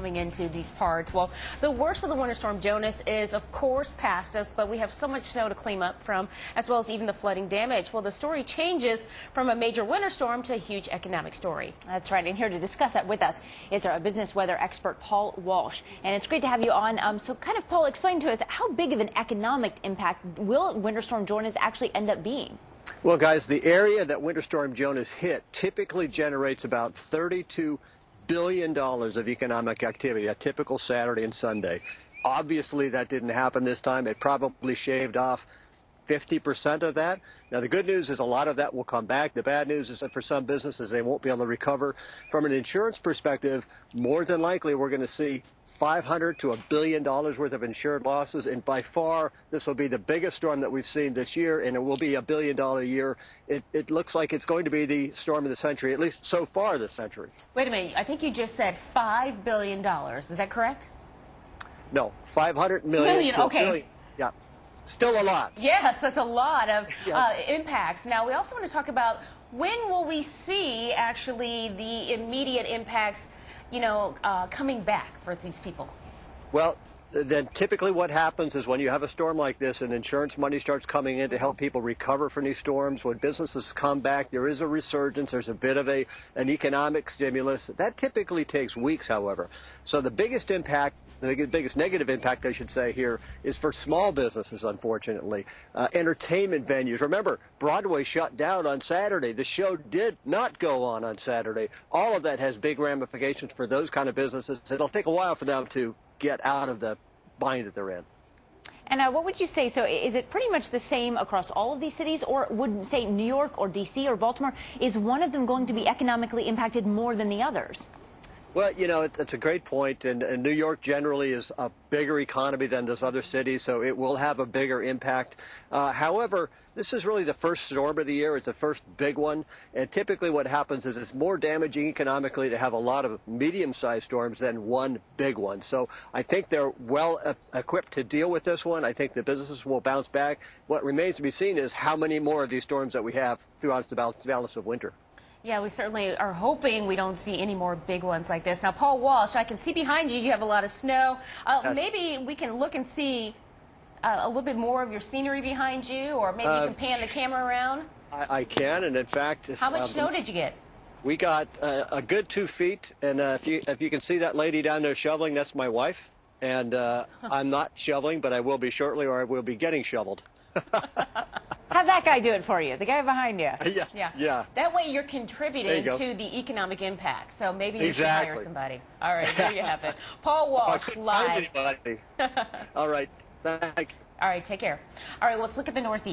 coming into these parts. Well, the worst of the winter storm Jonas is, of course, past us, but we have so much snow to clean up from, as well as even the flooding damage. Well, the story changes from a major winter storm to a huge economic story. That's right, and here to discuss that with us is our business weather expert, Paul Walsh. And it's great to have you on. So kind of, Paul, explain to us, how big of an economic impact will Winter Storm Jonas actually end up being? Well, guys, the area that Winter Storm Jonas hit typically generates about $32 billion of economic activity, a typical Saturday and Sunday. Obviously, that didn't happen this time. It probably shaved off 50% of that. Now, the good news is a lot of that will come back. The bad news is that for some businesses, they won't be able to recover. From an insurance perspective, more than likely, we're going to see $500 to $1 billion worth of insured losses, and by far this will be the biggest storm that we've seen this year, and it will be $1 billion year. It looks like it's going to be the storm of the century, at least so far this century. Wait a minute, I think you just said $5 billion. Is that correct? No, 500 million. Okay. Billion. Yeah. Still a lot. Yes, that's a lot of impacts. Now, we also want to talk about when will we see actually the immediate impacts, coming back for these people? Well, then typically what happens is when you have a storm like this and insurance money starts coming in to help people recover from these storms, when businesses come back, there is a resurgence, there's a bit of an economic stimulus. That typically takes weeks, however. So the biggest impact, the biggest negative impact, I should say, here is for small businesses, unfortunately. Entertainment venues. Remember, Broadway shut down on Saturday. The show did not go on Saturday. All of that has big ramifications for those kind of businesses. It'll take a while for them to get out of the bind that they're in. And what would you say? So is it pretty much the same across all of these cities, or would, say, New York or D.C. or Baltimore, is one of them going to be economically impacted more than the others? Well, it's a great point, and New York generally is a bigger economy than those other cities, so it will have a bigger impact. However, this is really the first storm of the year. It's the first big one, and typically what happens is it's more damaging economically to have a lot of medium-sized storms than one big one. So I think they're well equipped to deal with this one. I think the businesses will bounce back. What remains to be seen is how many more of these storms that we have throughout the balance of winter. Yeah, we certainly are hoping we don't see any more big ones like this. Now, Paul Walsh, I can see behind you, you have a lot of snow. Yes. Maybe we can look and see a little bit more of your scenery behind you, or maybe you can pan the camera around. I can, and in fact... How much snow did you get? We got a good 2 feet, and if you can see that lady down there shoveling, that's my wife. And I'm not shoveling, but I will be shortly, or I will be getting shoveled. Have that guy do it for you, the guy behind you. Yes. Yeah. That way you're contributing to the economic impact. So maybe you should hire somebody. All right, there you have it. Paul Walsh, live. All right. Thank you. All right, take care. All right, let's look at the Northeast.